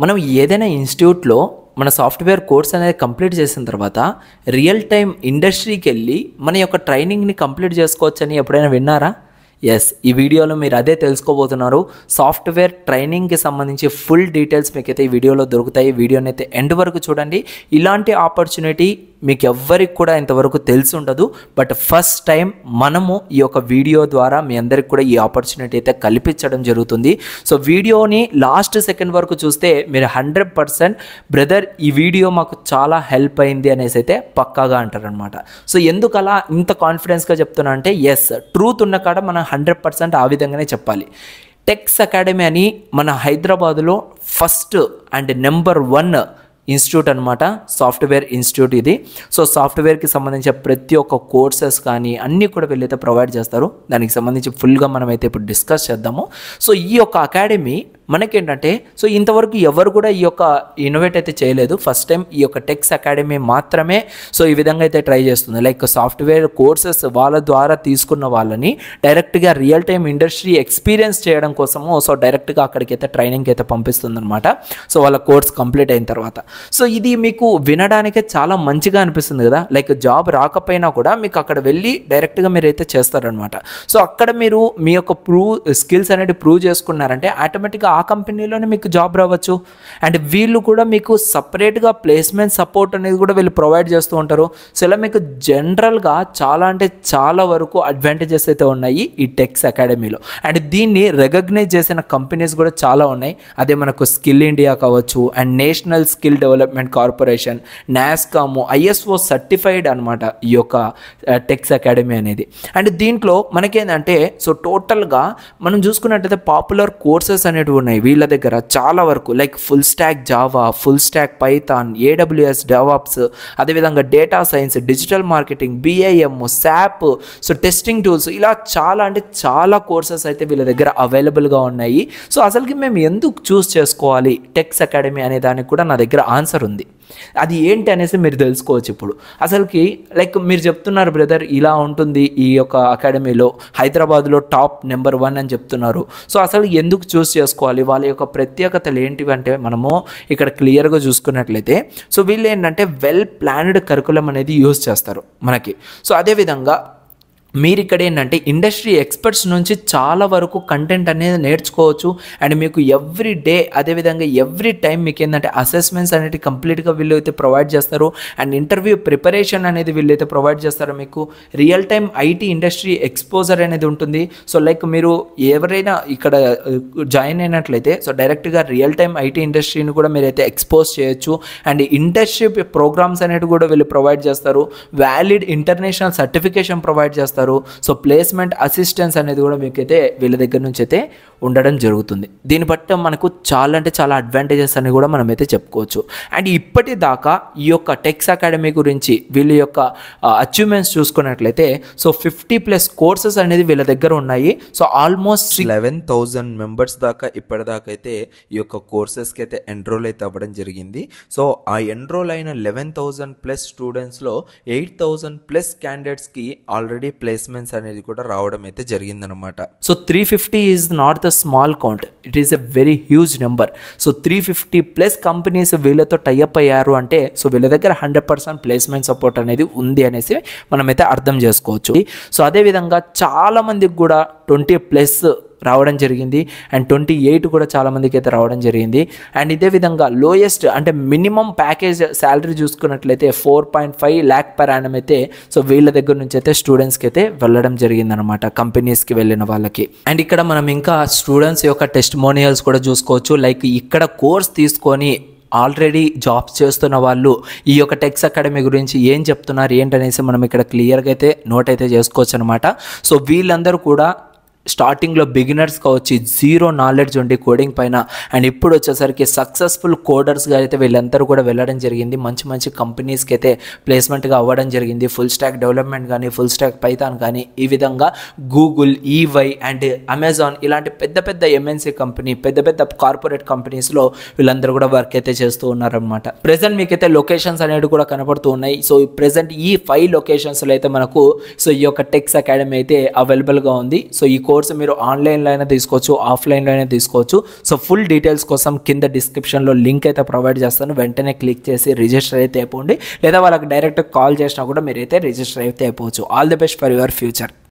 మనం ఏదైనా ఇన్స్టిట్యూట్లో మన సాఫ్ట్వేర్ కోర్స్ అనేది కంప్లీట్ చేసిన తర్వాత రియల్ టైం ఇండస్ట్రీకి వెళ్ళి మన యొక్క ట్రైనింగ్ని కంప్లీట్ చేసుకోవచ్చని ఎప్పుడైనా విన్నారా? ఎస్, ఈ వీడియోలో మీరు అదే తెలుసుకోబోతున్నారు. సాఫ్ట్వేర్ ట్రైనింగ్కి సంబంధించి ఫుల్ డీటెయిల్స్ మీకైతే ఈ వీడియోలో దొరుకుతాయి. వీడియోని అయితే ఎండ్ వరకు చూడండి. ఇలాంటి ఆపర్చునిటీ మీకు ఎవ్వరికి కూడా ఇంతవరకు తెలిసి ఉండదు. బట్ ఫస్ట్ టైం మనము ఈ యొక్క వీడియో ద్వారా మీ అందరికి కూడా ఈ ఆపర్చునిటీ అయితే కల్పించడం జరుగుతుంది. సో వీడియోని లాస్ట్ సెకండ్ వరకు చూస్తే మీరు 100% బ్రదర్ ఈ వీడియో మాకు చాలా హెల్ప్ అయింది అనేసి అయితే పక్కాగా అంటారనమాట. సో ఎందుకు అలా ఇంత కాన్ఫిడెన్స్గా చెప్తున్నా అంటే ఎస్, ట్రూత్ ఉన్న కాడ మనం 100% ఆ విధంగానే చెప్పాలి. టెక్స్ అకాడమీ అని మన హైదరాబాదులో ఫస్ట్ అండ్ నెంబర్ 1 ఇన్స్టిట్యూట్ అనమాట, సాఫ్ట్వేర్ ఇన్స్టిట్యూట్ ఇది. సో సాఫ్ట్వేర్కి సంబంధించిన ప్రతి ఒక్క కోర్సెస్ కానీ అన్నీ కూడా వీళ్ళైతే ప్రొవైడ్ చేస్తారు. దానికి సంబంధించి ఫుల్గా మనమైతే ఇప్పుడు డిస్కస్ చేద్దాము. సో ఈ యొక్క అకాడమీ మనకేంటంటే, సో ఇంతవరకు ఎవరు కూడా ఈ యొక్క ఇన్నోవేట్ అయితే చేయలేదు. ఫస్ట్ టైం ఈ యొక్క టెక్స్ అకాడమీ మాత్రమే సో ఈ విధంగా అయితే ట్రై చేస్తుంది. లైక్ సాఫ్ట్వేర్ కోర్సెస్ వాళ్ళ ద్వారా తీసుకున్న వాళ్ళని డైరెక్ట్గా రియల్ టైం ఇండస్ట్రీ ఎక్స్పీరియన్స్ చేయడం కోసము సో డైరెక్ట్గా అక్కడికి అయితే ట్రైనింగ్కి అయితే పంపిస్తుంది అనమాట. సో వాళ్ళ కోర్స్ కంప్లీట్ అయిన తర్వాత. సో ఇది మీకు వినడానికే చాలా మంచిగా అనిపిస్తుంది కదా, లైక్ జాబ్ రాకపోయినా కూడా మీకు అక్కడ వెళ్ళి డైరెక్ట్గా మీరు అయితే చేస్తారనమాట. సో అక్కడ మీరు మీ యొక్క స్కిల్స్ అనేది ప్రూవ్ చేసుకున్నారంటే ఆటోమేటిక్గా ఆ కంపెనీలోనే మీకు జాబ్ రావచ్చు. అండ్ వీళ్ళు కూడా మీకు సపరేట్గా ప్లేస్మెంట్ సపోర్ట్ అనేది కూడా వీళ్ళు ప్రొవైడ్ చేస్తూ ఉంటారు. సో ఇలా మీకు జనరల్గా చాలా అంటే చాలా వరకు అడ్వాంటేజెస్ అయితే ఉన్నాయి ఈ టెక్స్ అకాడమీలో. అండ్ దీన్ని రికగ్నైజ్ చేసిన కంపెనీస్ కూడా చాలా ఉన్నాయి. అదే మనకు స్కిల్ ఇండియా కావచ్చు, and national skill development corporation, NASSCOM, ISO certified అనమాట ఈ యొక్క టెక్స్ అకాడమీ అనేది. అండ్ దీంట్లో మనకేంటంటే సో టోటల్గా మనం చూసుకున్నట్టయితే పాపులర్ కోర్సెస్ అనేవి ఉన్నాయి వీళ్ళ దగ్గర చాలా వరకు. Like full stack Java, full stack Python, AWS DevOps, అదేవిధంగా data science, digital marketing, BIM, SAP, so testing tools, ఇలా చాలా అంటే చాలా కోర్సెస్ అయితే వీళ్ళ దగ్గర అవైలబుల్గా ఉన్నాయి. సో అసలుకి మేము ఎందుకు చూస్ చేసుకోవాలి టెక్స్ అకాడమీ అనే దానికి కూడా నా దగ్గర ఆన్సర్ ఉంది. అది ఏంటి అనేసి మీరు తెలుసుకోవచ్చు ఇప్పుడు. అసలుకి లైక్ మీరు చెప్తున్నారు బ్రదర్ ఇలా ఉంటుంది ఈ యొక్క అకాడమీలో, హైదరాబాద్లో టాప్ నెంబర్ 1 అని చెప్తున్నారు. సో అసలు ఎందుకు చూస్ చేసుకోవాలి, వాళ్ళ యొక్క ప్రత్యేకతలు ఏంటివి అంటే మనము ఇక్కడ క్లియర్గా చూసుకున్నట్లయితే సో వీళ్ళు ఏంటంటే వెల్ ప్లాన్డ్ కరికులం అనేది యూజ్ చేస్తారు మనకి. సో అదేవిధంగా మీరు ఇక్కడ ఏంటంటే ఇండస్ట్రీ ఎక్స్పర్ట్స్ నుంచి చాలా వరకు కంటెంట్ అనేది నేర్చుకోవచ్చు. అండ్ మీకు ఎవ్రీ డే అదేవిధంగా ఎవ్రీ టైం మీకు ఏంటంటే అసెస్మెంట్స్ అనేది కంప్లీట్గా వీళ్ళు అయితే ప్రొవైడ్ చేస్తారు. అండ్ ఇంటర్వ్యూ ప్రిపరేషన్ అనేది వీళ్ళైతే ప్రొవైడ్ చేస్తారు. మీకు real time IT industry exposure అనేది ఉంటుంది. సో లైక్ మీరు ఎవరైనా ఇక్కడ జాయిన్ అయినట్లయితే సో డైరెక్ట్గా రియల్ టైం IT ఇండస్ట్రీని కూడా మీరైతే ఎక్స్పోజ్ చేయొచ్చు. అండ్ ఇంటర్న్షిప్ ప్రోగ్రామ్స్ అనేవి కూడా వీళ్ళు ప్రొవైడ్ చేస్తారు. వ్యాలిడ్ ఇంటర్నేషనల్ సర్టిఫికేషన్ ప్రొవైడ్ చేస్తారు. సో ప్లేస్మెంట్ అసిస్టెన్స్ అనేది కూడా మీకైతే వీళ్ళ దగ్గర నుంచి అయితే ఉండడం జరుగుతుంది. దీన్ని బట్టి మనకు చాలా అంటే చాలా అడ్వాంటేజెస్ అని కూడా మనమైతే చెప్పుకోవచ్చు. అండ్ ఇప్పటిదాకా ఈ యొక్క టెక్స్ అకాడమీ గురించి వీళ్ళ యొక్క అచీవ్మెంట్స్ చూసుకున్నట్లయితే సో 50+ కోర్సెస్ అనేది వీళ్ళ దగ్గర ఉన్నాయి. సో ఆల్మోస్ట్ 11,000 మెంబర్స్ దాకా ఇప్పటిదాకా అయితే ఈ యొక్క కోర్సెస్కి అయితే ఎన్రోల్ అయితే అవ్వడం జరిగింది. సో ఆ ఎన్రోల్ అయిన 11,000+ స్టూడెంట్స్లో 8,000+ క్యాండిడేట్స్కి ఆల్రెడీ ప్లేస్మెంట్స్ అనేది కూడా రావడం అయితే జరిగిందనమాట. So 350 is not the small count, it is a very huge number. So 350+ companies వీళ్ళతో టైఅప్ అయ్యారు అంటే సో వీళ్ళ దగ్గర 100% ప్లేస్మెంట్ సపోర్ట్ అనేది ఉంది అనేసి మనమైతే అర్థం చేసుకోవచ్చు. సో అదేవిధంగా చాలా మందికి కూడా 20+ రావడం జరిగింది. అండ్ 28 కూడా చాలామందికి అయితే రావడం జరిగింది. అండ్ ఇదే విధంగా లోయెస్ట్ అంటే మినిమం ప్యాకేజ్ శాలరీ చూసుకున్నట్లయితే 4.5 lakh per annum అయితే సో వీళ్ళ దగ్గర నుంచి అయితే స్టూడెంట్స్కి అయితే వెళ్ళడం జరిగిందనమాట, కంపెనీస్కి వెళ్ళిన వాళ్ళకి. అండ్ ఇక్కడ మనం ఇంకా స్టూడెంట్స్ యొక్క టెస్టిమోనియల్స్ కూడా చూసుకోవచ్చు. లైక్ ఇక్కడ కోర్స్ తీసుకొని ఆల్రెడీ జాబ్స్ చేస్తున్న వాళ్ళు ఈ యొక్క టెక్స్ అకాడమీ గురించి ఏం చెప్తున్నారు ఏంటనేసి మనం ఇక్కడ క్లియర్గా అయితే నోట్ అయితే చేసుకోవచ్చు అనమాట. సో వీళ్ళందరూ కూడా స్టార్టింగ్లో బిగినర్స్గా వచ్చి జీరో నాలెడ్జ్ ఉండి కోడింగ్ పైన, అండ్ ఇప్పుడు వచ్చేసరికి సక్సెస్ఫుల్ కోడర్స్గా అయితే వీళ్ళందరూ కూడా వెళ్ళడం జరిగింది. మంచి మంచి కంపెనీస్కి అయితే ప్లేస్మెంట్గా అవ్వడం జరిగింది. ఫుల్ స్టాక్ డెవలప్మెంట్ కానీ, ఫుల్ స్టాక్ పైథాన్ కానీ, ఈ విధంగా గూగుల్, EY అండ్ అమెజాన్ ఇలాంటి పెద్ద పెద్ద MNC కంపెనీ, పెద్ద పెద్ద కార్పొరేట్ కంపెనీస్లో వీళ్ళందరూ కూడా వర్క్ అయితే చేస్తూ ఉన్నారనమాట. ప్రెజెంట్ మీకైతే లొకేషన్స్ అనేవి కూడా కనపడుతూ ఉన్నాయి. సో ప్రెజెంట్ ఈ 5 లొకేషన్స్లో అయితే మనకు సో ఈ యొక్క టెక్స్ అకాడమీ అయితే అవైలబుల్గా ఉంది. సో ఈ కోర్స్ మీరు ఆన్లైన్లో అయినా తీసుకోవచ్చు, ఆఫ్లైన్లో అయినా తీసుకోవచ్చు. సో ఫుల్ డీటెయిల్స్ కోసం కింద డిస్క్రిప్షన్లో లింక్ అయితే ప్రొవైడ్ చేస్తాను, వెంటనే క్లిక్ చేసి రిజిస్టర్ అయితే అయిపోండి. లేదా వాళ్ళకి డైరెక్ట్ కాల్ చేసినా కూడా మీరైతే రిజిస్టర్ అయితే అయిపోవచ్చు. All the best for your future.